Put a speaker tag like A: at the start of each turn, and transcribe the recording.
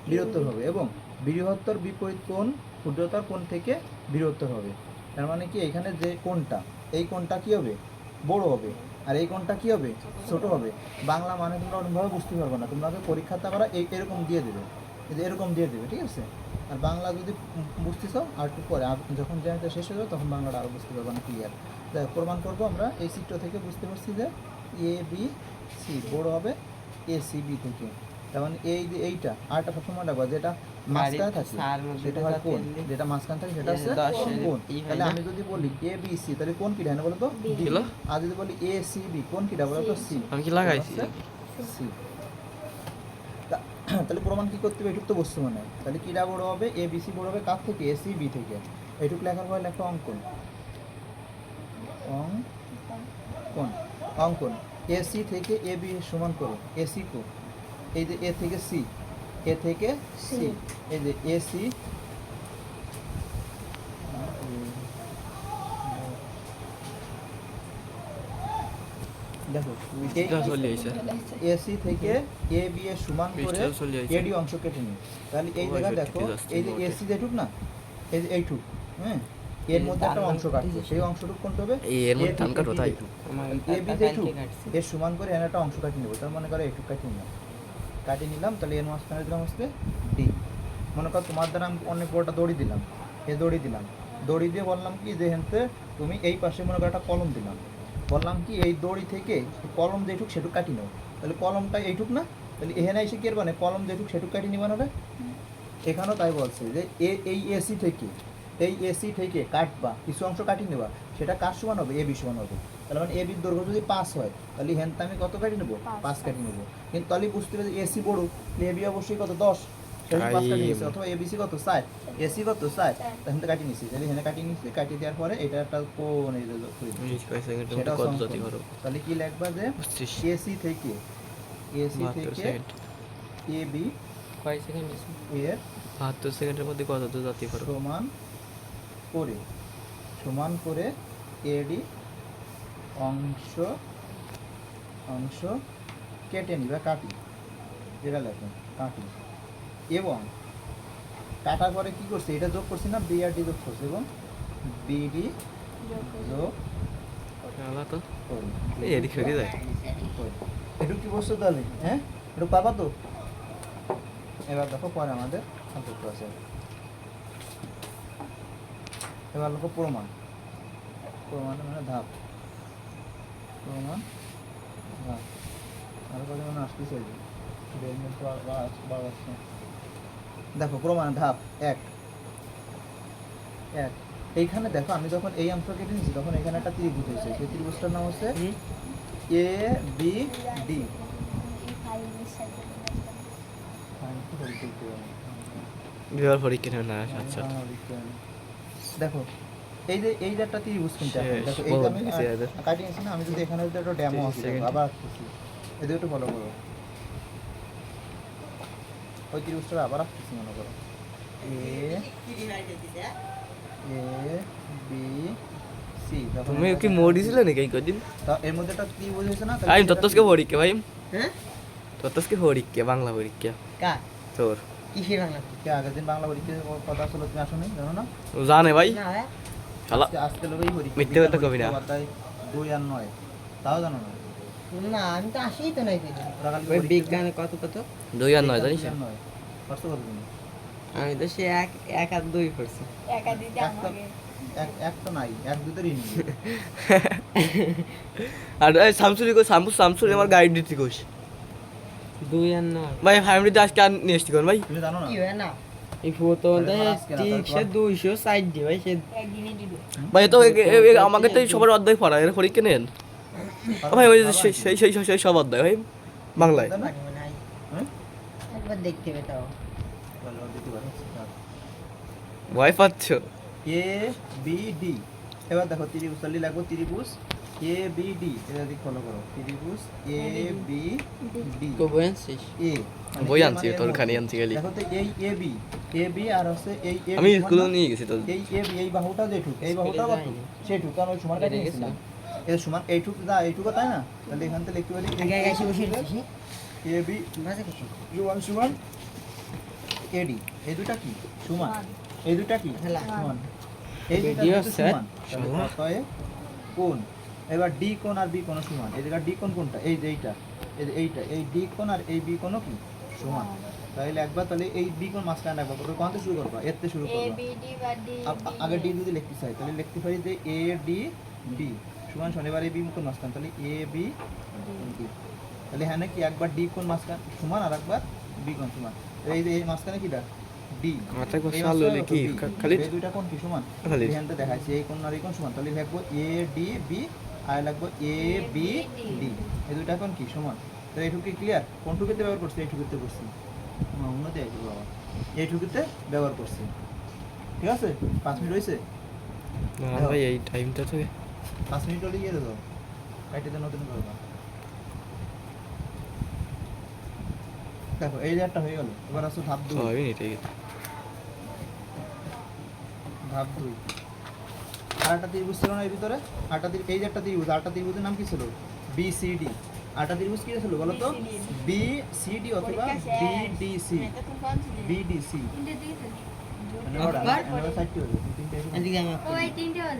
A: বৃহত্তর হবে এবং বৃহত্তর বিপরীত কোণ ক্ষুদ্রতর কোণ থেকে বৃহত্তর হবে। তার মানে কি এখানে যে কোণটা, এই কোণটা কি হবে, বড় হবে, আর এই কোণটা কি হবে, ছোট হবে। বাংলা মানে তোমরা অন্যভাবে বুঝতে পারবে না, তোমরা পরীক্ষাটা করা এরকম দিয়ে দেবে, এরকম দিয়ে দেবে, ঠিক আছে। আর বাংলা যদি বুঝতে চাও আর একটু পরে, যখন জ্ঞানটা শেষ হয়ে যাবে তখন বাংলাটা আরও বুঝতে পারবে না ক্লিয়ার। তাই প্রমাণ করবো আমরা এই চিত্র থেকে বুঝতে পারছি যে এ বি সি বড় হবে এ সি বি থেকে। তার মানে এই যে এইটা আরটা সবসময় রাখবা, যেটা মাঝখানে থাকে সেটা হয় কোণ, যেটা মাঝখানে থাকে সেটা হচ্ছে কোণ। তাহলে আমি যদি বলি এ বি সি তাহলে কোণ কিটা হয় না বলো তো, বি। আর যদি বলি এ সি বি কোণ কিটা বলো তো, সি।
B: আমি কি লাগাইছি
A: সি। তাহলে প্রমাণ কি করতে হবে, এটুক তো বস্তু মানে, তাহলে কিটা বড় হবে, এ বি সি বড় হবে কার থেকে, এ সি বি থেকে। এটুক লেখার পরে লেখা অঙ্কন, অঙ্কন, অঙ্কন। এ সি থেকে এ বি সমান করো, এ সি কো, এই যে এ থেকে সি, এ থেকে সি, এই যে এ সি, দেখো এ সি থেকে এ বি এর সমান করে এডি অংশ কেটে নিই। তাহলে এই জায়গা দেখো, এই যে এ সি যেটুক না, এই যে এইটুক, হ্যাঁ, এর মধ্যে একটা অংশ কাটবে, সেই অংশটুকু কোনটা হবে,
B: এর মধ্যে ধান কাটো তাই
A: এ বি যেটুক এর সমান করে এর একটা অংশ কাটিয়ে নেব। তার মনে করো এইটুক কাটিয়ে নিলাম, কাটিয়ে নিলাম, তাহলে এর মাঝখানে দিলাম হচ্ছে ডি। মনে করো তোমার দ্বারা আমি অনেক বড়টা দড়ি দিলাম, এ দড়ি দিলাম, দড়ি দিয়ে বললাম কি যে হেনতে তুমি এই পাশে মনে করো একটা কলম দিলাম, বললাম কি এই দড়ি থেকে কলম যেটুক সেটুক কাটি নাও। তাহলে কলমটা এইটুক না, তাহলে এখানে এসে কি মানে কলম যেটুক সেটুক কাটি নিবা না। এখানেও তাই বলছে যে এই এসি থেকে, এই এসি থেকে কাটবা, কিছু অংশ কাটি নেবা, সেটা কার সমান হবে, এ বি সমান হবে। তাহলে মানে এ বির দৈর্ঘ্য যদি 5 হয় তাহলে হেনতে আমি কত কাটি নেবো, 5 কাটি নেবো। কিন্তু তাহলে বুঝতে হবে যে এসি বড়, এ বি অবশ্যই কত 10, সেখানে 5 কাটি নিয়েছে, অথবা এবিসি কত 4, এসি কত 4, তাহলে কাটি নিয়েছি, তাহলে এখানে কাটি নিয়েছি, কাটি দেওয়ার পরে এটা একটা কোণ এই যে সেটা তাহলে কি লিখবা যে এসি থেকে, এসি থেকে এ বি
B: কয় সেকেন্ড
A: এর
B: 72 সেকেন্ডের মধ্যে কত দূর যেতে পারো
A: সমান করে এডি অংশ অংশ কেটে নিবা, কাটি, এটা লেখো কাটি। এবং কাটার পরে কি করছে, এটা যোগ করছি না, বি আর ডি যোগ করছে, এবং বিডি যোগ
B: তো এই এদিক সরে যায়
A: একটু কি বলছো তাহলে, হ্যাঁ একটু পাবা তো। এবার দেখো পরে আমাদের সম্পর্ক আছে, এবার দেখো প্রমাণ, প্রমাণ মানে ধাপ, প্রমাণ ধাপ আরো কত মানে আসতে চাইবে। দেখো প্রমাণ ধাপ 1, এইখানে দেখো আমি যখন এই অংশ কেটে নিয়েছি তখন এখানে একটা ত্রিভুজ হয়েছে, সেই ত্রিভুজটার নাম হচ্ছে এ বি ডি।
B: বিবার পরীক্ষা না আচ্ছা
A: দেখো এই যে একটা ত্রিভুজ কিন্তু দেখো এই যে আমি কাটি নিয়েছি না, আমি যদি এখানে যদি একটা ডেমো আসি আবার আসতেছি, এই একটু ফলো করো, ওই ত্রিভুজটা আবার আসতেছি, মনে করো এ বি সি।
B: তুমি কি মোড দিছিলে নাকি এই কদিন?
A: এর মধ্যে একটা ত্রিভুজ হয়েছে না,
B: আমি তত্ত্বকে পরীক্ষা ভাই, হ্যাঁ তত্ত্বকে পরীক্ষা বাংলা পরীক্ষা
A: কার
B: তোর
A: কিসের বাংলা পরীক্ষা, আগের দিন বাংলা পরীক্ষার কথা আসলে তুমি আসো নাই, জানো না?
B: জানে ভাই শালা
A: আজকে লোকই পরীক্ষা,
B: মিথ্যে কথা কবি না,
A: 2 আর 9 তাও জানো না?
C: না আমি তো আসিই তো নাই ওই বিজ্ঞানে কত
B: 2 আর 9 জানিস?
A: কষ্ট কত তুমি?
C: আমি তো সে 1 আর 2 পড়ছি,
D: একা দিতে আমাকে
A: এক তো নাই, এক দুটোরই নেই।
B: আর শামসুরি কো শামসুরি আমার গাইড দিতে কোস
C: 2 আর 9
B: ভাই ফ্যামিলিতে আজকে আর নিয়ে এসছি কোন ভাই,
A: তুমি জানো না?
C: কি হয় না এই ফটো সে 260 দি ভাই, সে
D: একদিনই দিবে
B: ভাই তো আমাকে তো সবার অধ্যায় পড়া এর পরীক্ষা নেন ভাই, ওই সেই সব অধ্যায় ভাই বাংলায়
C: একবার দেখতে হবে তাও
B: ভয় পাচ্ছ।
A: এ বি ডি, এবার দেখো ত্রিভুজ তাহলে লাগবো, ত্রিভুজ এ বি ডি, এটা দিক ফলো করো, ত্রিভুজ এ বি ডি
C: কবে আনছিস?
A: এ
B: বই আনছি তোর খানি আনছি গেলি,
A: দেখো তো এই এ বি আর হচ্ছে এই এ
B: আমি স্কুলে নিয়ে গেছি তো,
A: এই এ বি এই বাহুটা যেটুক, এই বাহুটা কত সেটুক, কারণ ওই সমান কাটে গেছিলাম, এর সমান এইটুক দা এইটুকু তাই না, তাহলে এখান থেকে লিখতে পারি
C: আগে আগে এসে বসে দিছি
A: এ বি
C: মাঝে কিছু
A: সমান সমান এডি এই দুইটা কি সমান,
D: সমান।
A: এই দুইটা কি সমান, এই দুইটা
C: BD
A: যেহেতু
C: set
A: সমান তাহলে অতএব কোণ, এবার ডি কোণ আর বি কোণ সমান, এই জায়গা ডি কোণ কোনটা, এই যে এইটা, এই যে এইটা, এই ডি কোণ আর এই বি কোণও কি সমান, তাহলে একবার তাহলে এই বি কোণ মাঝখানে রাখবা, তবে কোণ থেকে শুরু করবা, এর থেকে শুরু
D: এ
A: করবা।
D: বি ডি বা ডি
A: আগে ডি যদি লিখতে চাই তাহলে লিখতে পারি যে এ ডি ডি সমান সমান, এবার এই বি কোণ মাঝখানে তাহলে এ বি ডি, তাহলে হ্যাঁ কি একবার ডি কোণ মাঝখানে সমান আর একবার বি কোণ সমান, এই যে এই মাঝখানে কিটা ডি,
B: মাথায় কষা আলো কি খালি
A: এই দুইটা কোণ কি সমান,
B: খালি
A: এখানটা দেখাচ্ছি এই কোণ আর এই কোণ সমান, তাহলে লিখবো এ ডি বি আর লিখবো এ বি ডি, এই দুইটা কোণ কি সমান। তো এইটুকু কি ক্লিয়ার, কোনটুকুতে ব্যবহার করছি, এইটুকুতে করছি, উন্নতি আছে বাবা, এইটুকুতে ব্যবহার করছি, ঠিক আছে। 5 মিনিট হয়েছে,
B: না ভাই এই টাইমটা তো
A: 5 মিনিট হলে গিয়ে দেবো কাটিতে নতুন করবা। দেখো এই যে একটা হয়ে গেল, এবার আসো ধাপ 2,
B: 6 মিনিট হয়ে গেছে।
A: ধাপ 2 আরেকটা ত্রিভুজ ছিল না এর ভিতরে, আরেকটা এই যে একটা ত্রিভুজ, আরেকটা ত্রিভুজের নাম কি ছিল বি সি ডি, আরেকটা ত্রিভুজ কি ছিল বলো তো, বি সি ডি অথবা B D C, B D C,
D: তিনটে দিয়েছে
A: মানে ওরা সাইড কি হলো তিনটে
C: এদিকে আমি
D: ওই তিনটে